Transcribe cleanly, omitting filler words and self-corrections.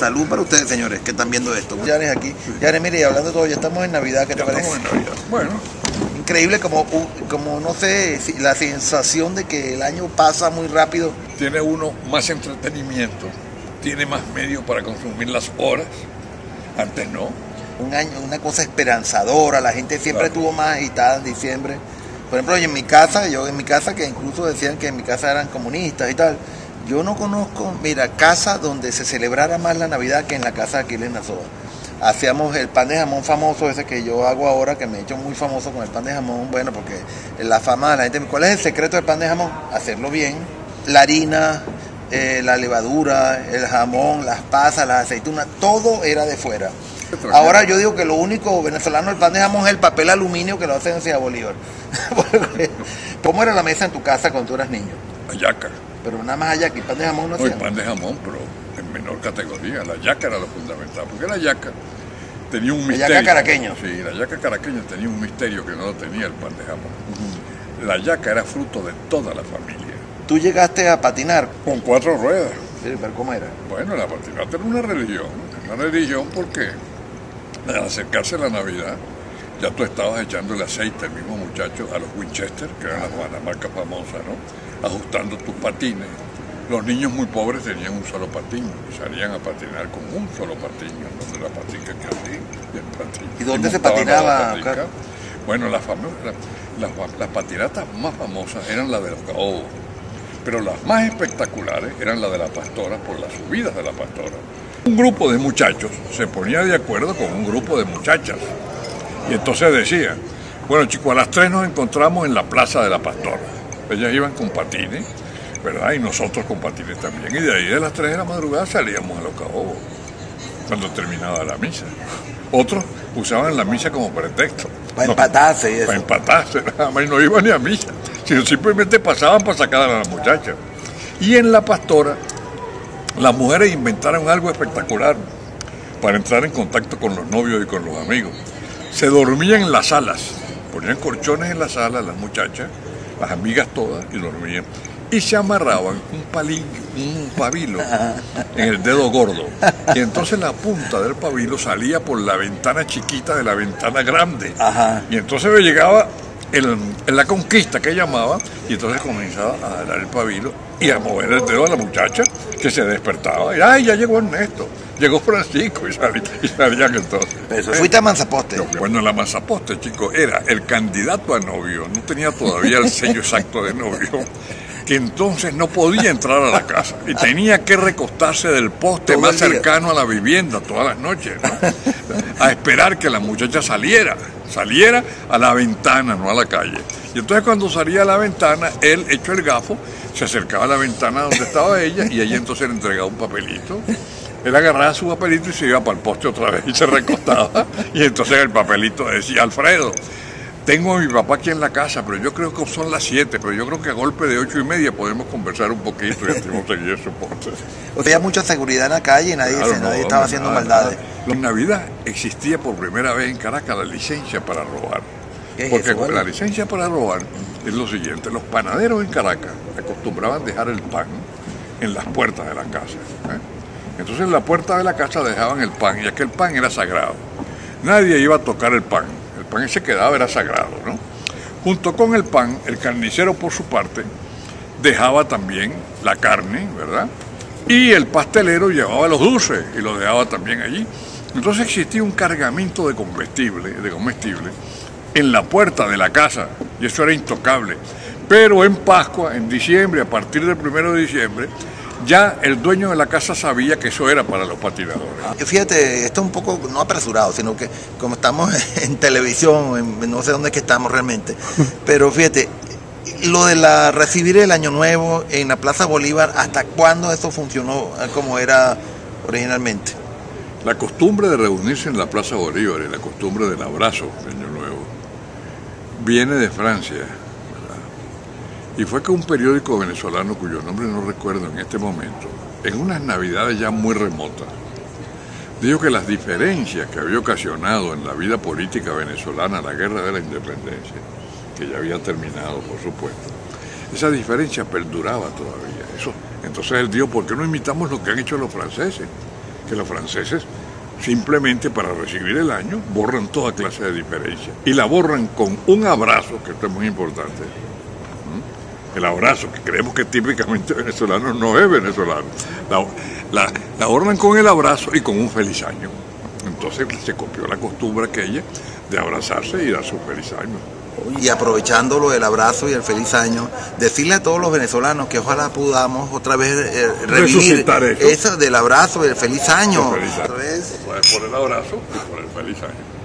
Salud para ustedes, señores, que están viendo esto. Yanes aquí. Yanes, mire, hablando de todo, ya estamos en Navidad, ¿qué te parece? Estamos en Navidad. Bueno. Increíble como no sé, la sensación de que el año pasa muy rápido. Tiene uno más entretenimiento, tiene más medios para consumir las horas. Antes no. Un año, una cosa esperanzadora, la gente siempre estuvo más agitada en diciembre. Por ejemplo, yo en mi casa, que incluso decían que en mi casa eran comunistas y tal, yo no conozco, mira, casa donde se celebrara más la Navidad que en la casa de Aquiles Nazoa. Hacíamos el pan de jamón famoso, ese que yo hago ahora, que me he hecho muy famoso con el pan de jamón, bueno, porque la fama de la gente, ¿cuál es el secreto del pan de jamón? Hacerlo bien, la harina, la levadura, el jamón, las pasas, las aceitunas, todo era de fuera. Ahora yo digo que lo único venezolano del pan de jamón es el papel aluminio que lo hacen en Ciudad Bolívar. ¿Cómo era la mesa en tu casa cuando tú eras niño? Hallaca. Pero nada más hallaca, y pan de jamón no hacía. No, el pan de jamón, pero en menor categoría. La hallaca era lo fundamental, porque la hallaca tenía un misterio. ¿La hallaca caraqueño? Sí, la hallaca caraqueño tenía un misterio que no lo tenía el pan de jamón. La hallaca era fruto de toda la familia. ¿Tú llegaste a patinar? Con 4 ruedas. Sí, pero ¿cómo era? Bueno, la patinata era una religión porque al acercarse la Navidad, ya tú estabas echándole aceite al mismo muchacho a los Winchester, que eran la marca famosa, ¿no? Ajustando tus patines. Los niños muy pobres tenían un solo patín y salían a patinar con un solo patín, en donde la patica que así, y el patín. ¿Y dónde se patinaba? Bueno, las patinatas más famosas eran las de los caobos, pero las más espectaculares eran las de la Pastora, por las subidas de la Pastora. Un grupo de muchachos se ponía de acuerdo con un grupo de muchachas. Y entonces decía, bueno chicos, a las 3 nos encontramos en la Plaza de la Pastora. Ellas iban con patines, ¿verdad? Y nosotros con patines también. Y de ahí de las 3 de la madrugada salíamos a los caobos, cuando terminaba la misa. Otros usaban la misa como pretexto. Para empatarse y eso. Para empatarse, nada más, y no iban ni a misa, sino simplemente pasaban para sacar a las muchachas. Y en la Pastora, las mujeres inventaron algo espectacular para entrar en contacto con los novios y con los amigos. Se dormían en las salas, ponían colchones en la sala las muchachas, las amigas todas, y dormían. Y se amarraban un pabilo en el dedo gordo. Y entonces la punta del pabilo salía por la ventana chiquita de la ventana grande. Ajá. Y entonces me llegaba en la conquista que llamaba, y entonces comenzaba a dar el pabilo y a mover el dedo a la muchacha, que se despertaba. Y ¡ay, ya llegó Ernesto! Llegó Francisco, y salían entonces. Eso, ¿fuiste a Manzaposte? Bueno, la Manzaposte, chico, era el candidato a novio, no tenía todavía el sello exacto de novio, que entonces no podía entrar a la casa y tenía que recostarse del poste más cercano a la vivienda todas las noches, ¿no? A esperar que la muchacha saliera a la ventana, no a la calle. Y entonces cuando salía a la ventana, él, hecho el gafo, se acercaba a la ventana donde estaba ella y allí entonces le entregaba un papelito. Él agarraba su papelito y se iba para el poste otra vez y se recostaba. Y entonces el papelito decía, Alfredo, tengo a mi papá aquí en la casa, pero yo creo que son las 7, pero yo creo que a golpe de 8:30 podemos conversar un poquito y hacemos seguir su poste. O sea, había mucha seguridad en la calle y nadie estaba haciendo maldades. En Navidad existía por primera vez en Caracas la licencia para robar. Porque eso, la licencia para robar es lo siguiente, los panaderos en Caracas acostumbraban dejar el pan en las puertas de la casa. Entonces en la puerta de la casa dejaban el pan, y aquel pan era sagrado. Nadie iba a tocar el pan se quedaba, era sagrado, ¿no? Junto con el pan, el carnicero por su parte dejaba también la carne, ¿verdad? Y el pastelero llevaba los dulces y los dejaba también allí. Entonces existía un cargamento de comestible en la puerta de la casa, y eso era intocable. Pero en Pascua, en diciembre, a partir del 1 de diciembre, ya el dueño de la casa sabía que eso era para los patinadores. Fíjate, esto es un poco, no apresurado, sino que como estamos en televisión, no sé dónde es que estamos realmente, pero fíjate, lo de recibir el Año Nuevo en la Plaza Bolívar, ¿hasta cuándo eso funcionó como era originalmente? La costumbre de reunirse en la Plaza Bolívar y la costumbre del abrazo de Año Nuevo viene de Francia, ¿verdad? Y fue que un periódico venezolano, cuyo nombre no recuerdo en este momento, en unas navidades ya muy remotas, dijo que las diferencias que había ocasionado en la vida política venezolana la guerra de la independencia, que ya había terminado, por supuesto, esa diferencia perduraba todavía. Entonces él dijo, ¿por qué no imitamos lo que han hecho los franceses? que los franceses simplemente para recibir el año borran toda clase de diferencia y la borran con un abrazo, que esto es muy importante. El abrazo, que creemos que típicamente venezolano, no es venezolano. La borran con el abrazo y con un feliz año. Entonces se copió la costumbre aquella de abrazarse y dar su feliz año. Y aprovechando lo del abrazo y el feliz año, decirle a todos los venezolanos que ojalá podamos otra vez revivir eso del abrazo y el feliz año. Por el abrazo y por el feliz año.